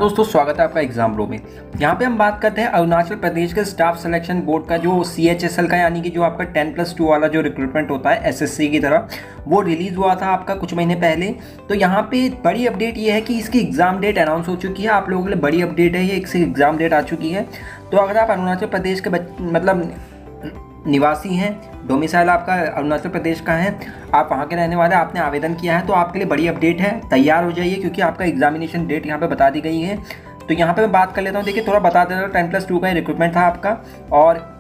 दोस्तों, स्वागत है आपका एग्जाम प्रो में। यहाँ पे हम बात करते हैं अरुणाचल प्रदेश के स्टाफ सिलेक्शन बोर्ड का जो CHSL का यानी कि जो आपका 10+2 वाला जो रिक्रूटमेंट होता है SSC की तरह, वो रिलीज़ हुआ था आपका कुछ महीने पहले। तो यहाँ पे बड़ी अपडेट ये है कि इसकी एग्ज़ाम डेट अनाउंस हो चुकी है। आप लोगों के लिए बड़ी अपडेट है ये, इसकी एग्ज़ाम डेट आ चुकी है। तो अगर आप अरुणाचल प्रदेश के मतलब निवासी हैं, डोमिसाइल आपका अरुणाचल प्रदेश का है, आप वहाँ के रहने वाले, आपने आवेदन किया है, तो आपके लिए बड़ी अपडेट है। तैयार हो जाइए क्योंकि आपका एग्जामिनेशन डेट यहाँ पे बता दी गई है। तो यहाँ पे मैं बात कर लेता हूँ। देखिए, थोड़ा बता देता हूँ। 10+2 का रिक्रूटमेंट था आपका, और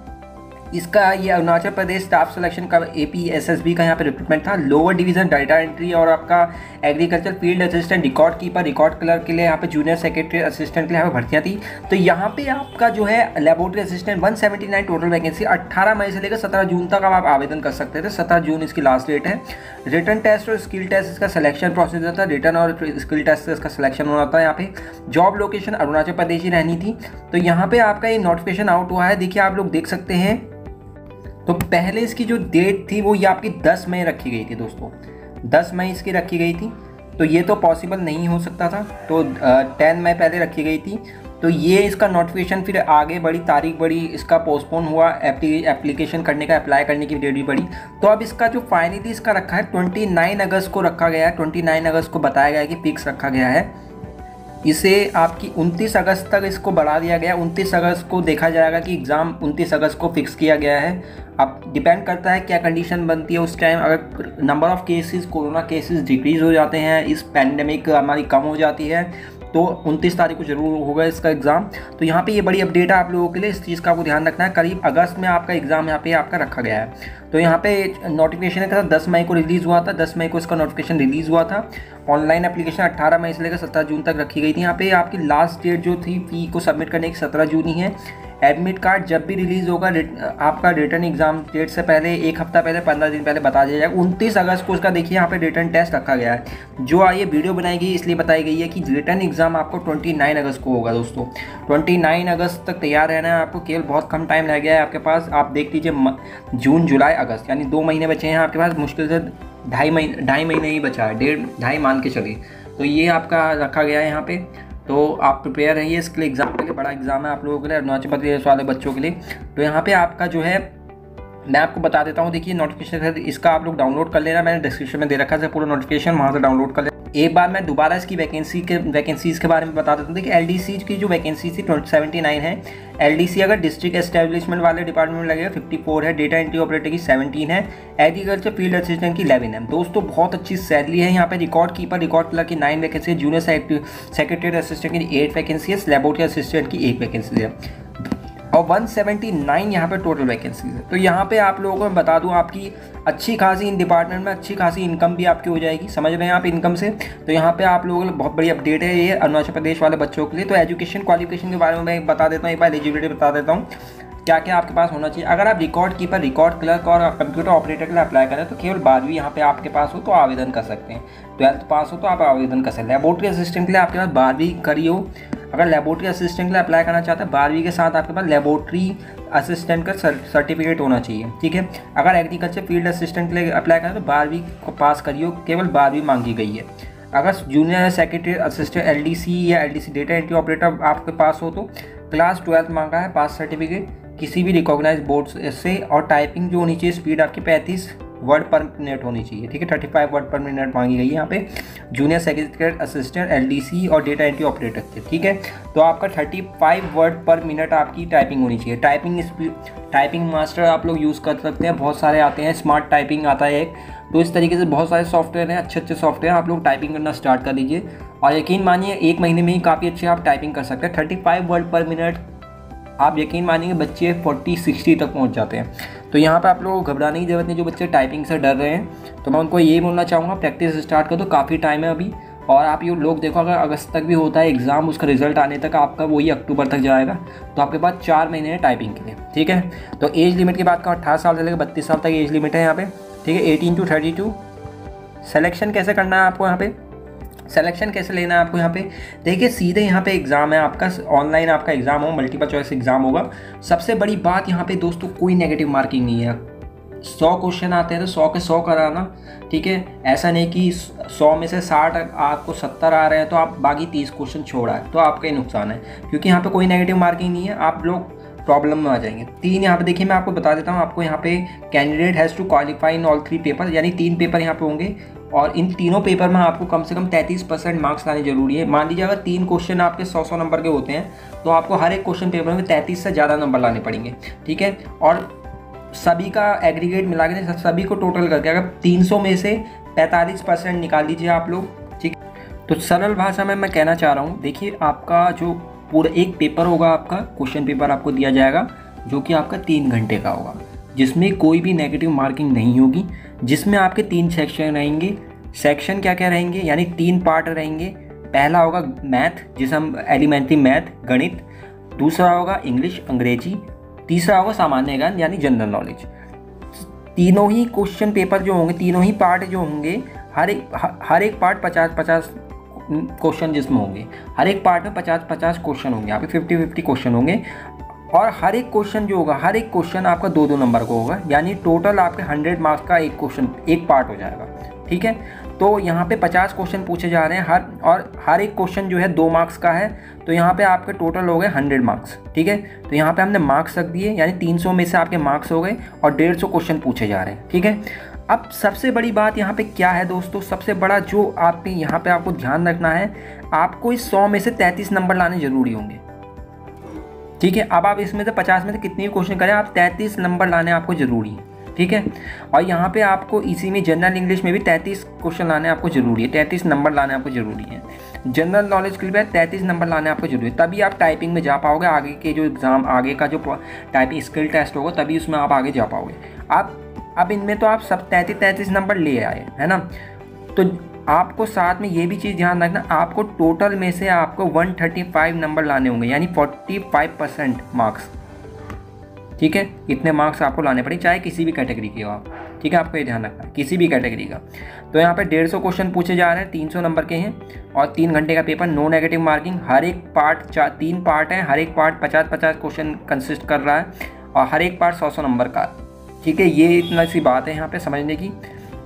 इसका ये अरुणाचल प्रदेश स्टाफ सिलेक्शन का APSSB का यहाँ पे रिक्रूटमेंट था। लोअर डिवीज़न डाटा एंट्री और आपका agriculture field assistant, record keeper, record clerk के लिए यहाँ पे जूनियर सेक्रेटरी असिस्टेंट के लिए यहाँ पे भर्तियाँ थी। तो यहाँ पे आपका जो है लेबोरेटरी असिस्टेंट 179 टोटल वैकेंसी, 18 मई से लेकर 17 जून तक आप आवेदन कर सकते थे। 17 जून इसकी लास्ट डेट है। रिटन टेस्ट और स्किल टेस्ट इसका सिलेक्शन प्रोसीजर था। रिटन और स्किल टेस्ट से इसका सिलेक्शन होना था। यहाँ पे जॉब लोकेशन अरुणाचल प्रदेश ही रहनी थी। तो यहाँ पे आपका ये नोटिफिकेशन आउट हुआ है। देखिए, आप लोग देख सकते हैं। तो पहले इसकी जो डेट थी वो ये आपकी 10 मई रखी गई थी दोस्तों, 10 मई इसकी रखी गई थी। तो ये तो पॉसिबल नहीं हो सकता था, तो 10 मई पहले रखी गई थी। तो ये इसका नोटिफिकेशन फिर आगे बढ़ी, तारीख बढ़ी, इसका पोस्टपोन हुआ, एप्लीकेशन करने का, अप्लाई करने की डेट भी बढ़ी। तो अब इसका जो फाइनली इसका रखा है 29 अगस्त को रखा गया है। 29 अगस्त को बताया गया है कि फिक्स रखा गया है। इसे आपकी 29 अगस्त तक इसको बढ़ा दिया गया। 29 अगस्त को देखा जाएगा कि एग्ज़ाम 29 अगस्त को फिक्स किया गया है। अब डिपेंड करता है क्या कंडीशन बनती है उस टाइम। अगर number of cases, corona cases decrease हो जाते हैं, इस पैंडेमिक हमारी कम हो जाती है, तो 29 तारीख को जरूर होगा इसका एग्ज़ाम। तो यहाँ पे ये बड़ी अपडेट है आप लोगों के लिए। इस चीज़ का आपको ध्यान रखना है। करीब अगस्त में आपका एग्ज़ाम यहाँ पे आपका रखा गया है। तो यहाँ पे नोटिफिकेशन है 10 मई को रिलीज़ हुआ था। 10 मई को इसका नोटिफिकेशन रिलीज़ हुआ था। ऑनलाइन एप्लीकेशन 18 मई से लेकर 17 जून तक रखी गई थी। यहाँ पे आपकी लास्ट डेट जो थी फ़ी को सबमिट करने की 17 जून ही है। एडमिट कार्ड जब भी रिलीज़ होगा आपका रिटर्न एग्जाम डेट से पहले, एक हफ्ता पहले, 15 दिन पहले बता दिया जाएगा। 29 अगस्त को उसका देखिए यहाँ पे रिटर्न टेस्ट रखा गया है। जो ये वीडियो बनाई गई इसलिए बताई गई है कि रिटर्न एग्जाम आपको 29 अगस्त को होगा दोस्तों। 29 अगस्त तक तैयार रहना है आपको। केवल बहुत कम टाइम रह गया है आपके पास। आप देख लीजिए, जून, जुलाई, अगस्त यानी 2 महीने बचे हैं आपके पास। मुश्किल से ढाई महीने ही बचा है, 1.5 मान के चलिए। तो ये आपका रखा गया है यहाँ पे। तो आप प्रिपेयर रहिए इसके लिए। एग्ज़ाम के लिए बड़ा एग्ज़ाम है आप लोगों के लिए, अरुणाचल प्रदेश वाले बच्चों के लिए। तो यहाँ पे आपका जो है, मैं आपको बता देता हूँ। देखिए, नोटिफिकेशन इसका आप लोग डाउनलोड कर लेना। मैंने डिस्क्रिप्शन में दे रखा है पूरा नोटिफिकेशन, वहाँ से डाउनलोड कर लेना। एक बार मैं दोबारा इसकी वैकेंसीज़ के बारे में बता देता हूँ। देखिए, LDC की जो वैकेंसी थी 79 है। LDC अगर डिस्ट्रिक्ट एस्टेब्लिशमेंट वाले डिपार्टमेंट में लगेगा 54 है। डेटा एंट्री ऑपरेटर की 17 है। एग्रीकल्चर फील्ड असिस्टेंट की 11 है। दोस्तों, बहुत अच्छी सैलरी है यहाँ पे। रिकॉर्ड कीपर, रिकॉर्ड क्लर्क की 9 वैकेंसी है। जूनियर सेक्रेटरी असिस्टेंट की 8 वैकेंसी है। लेबोरेटरी असिस्टेंट की 1 वैकेंसी है, और 179 यहाँ पे टोटल वैकेंसीज है। तो यहाँ पे आप लोगों को मैं बता दूँ, आपकी अच्छी खासी इन डिपार्टमेंट में अच्छी खासी इनकम भी आपकी हो जाएगी। समझ रहे हैं आप इनकम से। तो यहाँ पे आप लोगों के लिए बहुत बड़ी अपडेट है ये अरुणाचल प्रदेश वाले बच्चों के लिए। तो एजुकेशन क्वालिफिकेशन के बारे में मैं बता देता हूँ, एक बार एलिजिबिलिटी बता देता हूँ क्या क्या आपके पास होना चाहिए। अगर आप रिकॉर्ड कीपर, रिकॉर्ड क्लर्क और कंप्यूटर ऑपरेटर के लिए अप्लाई करें तो केवल 12वीं यहाँ पे आपके पास हो तो आवेदन कर सकते हैं। 12th पास हो तो आप आवेदन कर सकते हैं। लेबोरेटरी असिस्टेंट के लिए आपके पास 12वीं करी हो। अगर लेबोरेटरी असिस्टेंट के लिए अप्लाई करना चाहते हैं, 12वीं के साथ आपके पास लेबोरेटरी असिस्टेंट का सर्टिफिकेट होना चाहिए, ठीक है। अगर एग्रीकल्चर फील्ड असिस्टेंट के लिए अप्लाई करें तो 12वीं को पास करिए, केवल 12वीं मांगी गई है। अगर जूनियर सेक्रेटरी असिस्टेंट LDC या LDC डेटा एंट्री ऑपरेटर आपके पास हो तो क्लास 12th मांगा है, पास सर्टिफिकेट किसी भी रिकॉग्नाइज बोर्ड से। और टाइपिंग जो होनी चाहिए स्पीड आपकी 35 वर्ड पर मिनट होनी चाहिए, ठीक है। 35 वर्ड पर मिनट मांगी गई है यहाँ पे। जूनियर सेक्रेटरी असिस्टेंट LDC और डेटा एंट्री ऑपरेटर थे, ठीक है। तो आपका 35 वर्ड पर मिनट आपकी टाइपिंग होनी चाहिए। टाइपिंग स्पीड, टाइपिंग मास्टर आप लोग यूज़ कर सकते हैं, बहुत सारे आते हैं। स्मार्ट टाइपिंग आता है एक। तो इस तरीके से बहुत सारे सॉफ्टवेयर हैं, अच्छे सॉफ्टवेयर। आप लोग टाइपिंग करना स्टार्ट कर लीजिए और यकीन मानिए 1 महीने में ही काफ़ी अच्छे आप टाइपिंग कर सकते हैं। 35 वर्ड पर मिनट आप यकीन मानिए बच्चे 40-60 तक पहुंच जाते हैं। तो यहाँ पे आप लोगों को घबराने की ज़रूरत नहीं। जो बच्चे टाइपिंग से डर रहे हैं तो मैं उनको ये बोलना चाहूँगा, प्रैक्टिस स्टार्ट कर दो, काफ़ी टाइम है अभी। और आप ये लोग देखो, अगर अगस्त तक भी होता है एग्ज़ाम, उसका रिजल्ट आने तक आपका वही अक्टूबर तक जाएगा। तो आपके पास 4 महीने हैं टाइपिंग के लिए, ठीक है। तो एज लिमिट की बात करूँ, 18 साल से लेकर 32 साल तक एज लिमिट है यहाँ पे, ठीक है। 18 to 32। सेलेक्शन कैसे करना है आपको यहाँ पे, सिलेक्शन कैसे लेना है आपको यहाँ पे। देखिए, सीधे यहाँ पे एग्ज़ाम है आपका, ऑनलाइन आपका एग्ज़ाम हो, मल्टीपल चॉइस एग्ज़ाम होगा। सबसे बड़ी बात यहाँ पे दोस्तों, कोई नेगेटिव मार्किंग नहीं है। 100 क्वेश्चन आते हैं तो 100 के 100 कराना, ठीक है। ऐसा नहीं कि 100 में से 60 आपको 70 आ रहे हैं तो आप बाकी 30 क्वेश्चन छोड़ा है, तो आपका ही नुकसान है, क्योंकि यहाँ पे कोई नेगेटिव मार्किंग नहीं है, आप लोग प्रॉब्लम में आ जाएंगे। 3 यहाँ पे देखिए, मैं आपको बता देता हूँ, आपको यहाँ पे candidate has to qualify in all 3 paper, यानी 3 पेपर यहाँ पे होंगे और इन तीनों पेपर में आपको कम से कम 33% मार्क्स लाने जरूरी है। मान लीजिए अगर 3 क्वेश्चन आपके 100 नंबर के होते हैं तो आपको हर एक क्वेश्चन पेपर में 33 से ज़्यादा नंबर लाने पड़ेंगे, ठीक है। और सभी का एग्रीगेट मिला के सभी को टोटल करके अगर 300 में से 45% निकाल लीजिए आप लोग, ठीक। तो सरल भाषा में मैं कहना चाह रहा हूँ, देखिए आपका जो पूरा एक पेपर होगा, आपका क्वेश्चन पेपर आपको दिया जाएगा जो कि आपका 3 घंटे का होगा, जिसमें कोई भी नेगेटिव मार्किंग नहीं होगी, जिसमें आपके 3 सेक्शन रहेंगे। सेक्शन क्या क्या रहेंगे, यानी 3 पार्ट रहेंगे। पहला होगा मैथ, जिसे हम एलिमेंट्री मैथ गणित, दूसरा होगा इंग्लिश अंग्रेजी, तीसरा होगा सामान्य ज्ञान यानी जनरल नॉलेज। तीनों ही क्वेश्चन पेपर जो होंगे, तीनों ही पार्ट जो होंगे, हर एक पार्ट 50-50 क्वेश्चन जिसमें होंगे, हर एक पार्ट में 50-50 क्वेश्चन होंगे, यहाँ पे 50-50 क्वेश्चन होंगे। और हर एक क्वेश्चन जो होगा, हर एक क्वेश्चन आपका 2-2 नंबर का होगा, यानी टोटल आपके 100 मार्क्स का एक क्वेश्चन, एक पार्ट हो जाएगा, ठीक है। तो यहाँ पे 50 क्वेश्चन पूछे जा रहे हैं, हर एक क्वेश्चन जो है 2 मार्क्स का है, तो यहाँ पे आपके टोटल हो गए 100 मार्क्स, ठीक है। तो यहाँ पे हमने मार्क्स रख दिए, यानी 300 में से आपके मार्क्स हो गए और 150 क्वेश्चन पूछे जा रहे हैं, ठीक है। अब सबसे बड़ी बात यहाँ पे क्या है दोस्तों, सबसे बड़ा जो आपके यहाँ पे आपको ध्यान रखना है, आपको इस 100 में से 33 नंबर लाने जरूरी होंगे, ठीक है। अब आप इसमें से 50 में से कितने भी क्वेश्चन करें, आप 33 नंबर लाने आपको जरूरी है, ठीक है। और यहाँ पे आपको इसी में जनरल इंग्लिश में भी 33 क्वेश्चन लाने आपको जरूरी है, 33 नंबर लाने आपको जरूरी है। जनरल नॉलेज के लिए 33 नंबर लाने आपको जरूरी है, तभी आप टाइपिंग में जा पाओगे। आगे के जो एग्ज़ाम, आगे का जो टाइपिंग स्किल टेस्ट होगा, तभी उसमें आप आगे जा पाओगे। अब इनमें तो आप सब 33 नंबर ले आए, है ना। तो आपको साथ में ये भी चीज़ ध्यान रखना, आपको टोटल में से आपको 135 नंबर लाने होंगे, यानी 45% मार्क्स, ठीक है। इतने मार्क्स आपको लाने पड़ेंगे, चाहे किसी भी कैटेगरी के हो आप, ठीक है। आपको ये ध्यान रखना है, किसी भी कैटेगरी का। तो यहाँ पे 150 क्वेश्चन पूछे जा रहे हैं, 300 नंबर के हैं और 3 घंटे का पेपर, नो नेगेटिव मार्किंग। हर एक पार्ट 3 पार्ट है, हर एक पार्ट 50-50 क्वेश्चन कंसिस्ट कर रहा है और हर एक पार्ट 100 नंबर का, ठीक है। ये इतना सी बात है यहाँ पे समझने की।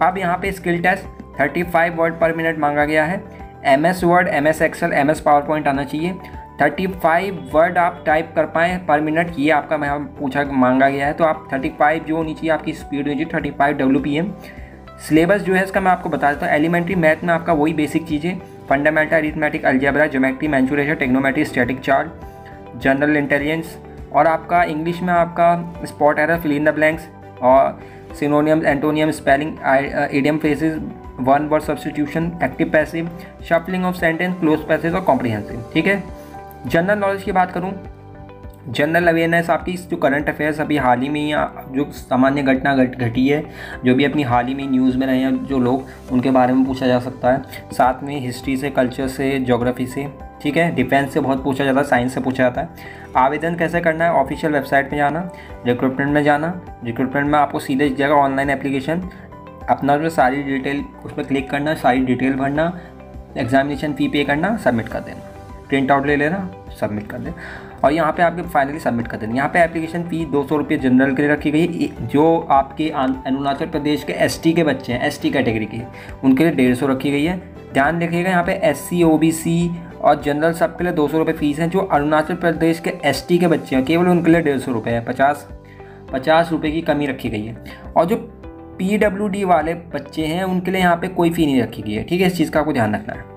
अब यहाँ पे skill test 35 word per minute मांगा गया है। MS word, MS excel, MS PowerPoint आना चाहिए। 35 वर्ड आप टाइप कर पाएँ पर मिनट, ये आपका मांगा गया है। तो आप 35 जो होनी चाहिए आपकी स्पीड होनी चाहिए 35 WPM। सिलेबस जो है इसका मैं आपको बता देता हूँ। एलिमेंट्री मैथ में आपका वही बेसिक चीज़ें, fundamental arithmetic, algebra, geometry, mensuration, trigonometry, static chart, general intelligence. और आपका इंग्लिश में आपका spot error, fill in the blanks और synonym, antonym, spelling, idiom phrases, one word substitution, active passive, shuffling of sentence, cloze passage और comprehensive, ठीक है। General knowledge की बात करूं, जनरल अवेयरनेस आपकी जो करंट अफेयर्स अभी हाल ही में या जो सामान्य घटना घटी है, जो भी अपनी हाल ही में न्यूज़ में रहे हैं जो लोग, उनके बारे में पूछा जा सकता है। साथ में हिस्ट्री से, कल्चर से, ज्योग्राफी से, ठीक है। डिफेंस से बहुत पूछा जाता है, साइंस से पूछा जाता है। आवेदन कैसे करना है, ऑफिशियल वेबसाइट में जाना, रिक्रूटमेंट में जाना। रिक्रूटमेंट में आपको सीधे जाएगा ऑनलाइन एप्लीकेशन, अपना जो सारी डिटेल उस पर क्लिक करना, सारी डिटेल भरना, एग्जामिनेशन फ़ी पे करना, सबमिट कर देना, प्रिंट आउट ले लेना, सबमिट कर देना और यहाँ पे आपके फाइनली सबमिट कर देना। यहाँ पे एप्लीकेशन फ़ी 200 रुपये जनरल के लिए रखी गई है। जो आपके अरुणाचल प्रदेश के ST के बच्चे हैं, ST कैटेगरी के, उनके लिए 150 रखी गई है। ध्यान रखिएगा, यहाँ पे SC, OBC और जनरल सब के लिए 200 रुपये फ़ीस है। जो अरुणाचल प्रदेश के ST के बच्चे हैं, केवल उनके लिए 150 रुपये है, 50 रुपये की कमी रखी गई है। और जो PWD वाले बच्चे हैं, उनके लिए यहाँ पे कोई फ़ी नहीं रखी गई है, ठीक है। इस चीज़ का आपको ध्यान रखना है।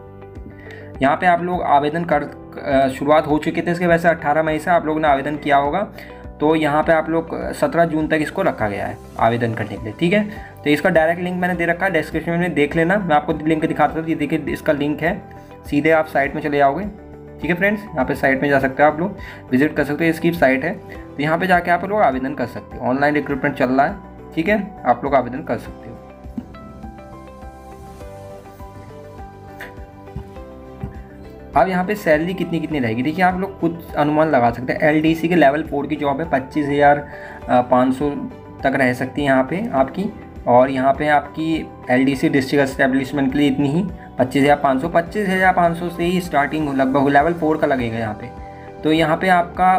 यहाँ पे आप लोग आवेदन शुरुआत हो चुके थे इसके, वैसे 18 मई से आप लोगों ने आवेदन किया होगा। तो यहाँ पे आप लोग 17 जून तक इसको रखा गया है आवेदन करने के लिए, ठीक है। तो इसका डायरेक्ट लिंक मैंने दे रखा है, डिस्क्रिप्शन में देख लेना। मैं आपको लिंक दिखाता हूँ, ये देखिए इसका लिंक है, सीधे आप साइट में चले जाओगे, ठीक है फ्रेंड्स। यहाँ पे साइट में जा सकते हो, आप लोग विजिट कर सकते हो, इसकी साइट है। तो यहाँ पे जाके आप लोग आवेदन कर सकते हो। ऑनलाइन रिक्रूटमेंट चल रहा है, ठीक है, आप लोग आवेदन कर सकते हो। अब यहाँ पे सैलरी कितनी रहेगी, देखिए आप लोग कुछ अनुमान लगा सकते हैं। LDC के लेवल 4 की जॉब है, 25,500 तक रह सकती है यहाँ पे आपकी। और यहाँ पे आपकी LDC डिस्ट्रिक्ट एस्टेब्लिशमेंट के लिए इतनी ही 25,500 से ही स्टार्टिंग लगभग लेवल 4 का लगेगा यहाँ पे। तो यहाँ पे आपका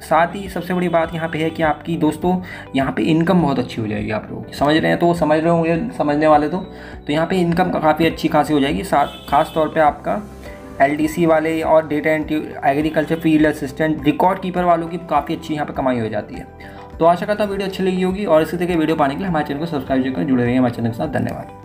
साथ ही सबसे बड़ी बात यहाँ पे है कि आपकी दोस्तों यहाँ पे इनकम बहुत अच्छी हो जाएगी आप लोगों की। समझ रहे हैं तो समझ रहे होंगे समझने वाले तो यहाँ पे इनकम काफ़ी अच्छी खासी हो जाएगी। खास तौर पे आपका LDC वाले और data entry, agriculture field assistant, record keeper वालों की काफ़ी अच्छी यहाँ पे कमाई हो जाती है। तो आशा करता हूँ वीडियो अच्छी लगी होगी और इसी तरह की वीडियो पाने के लिए हमारे चैनल को सब्सक्राइब करके जुड़े रहिए हमारे चैनल के साथ। धन्यवाद।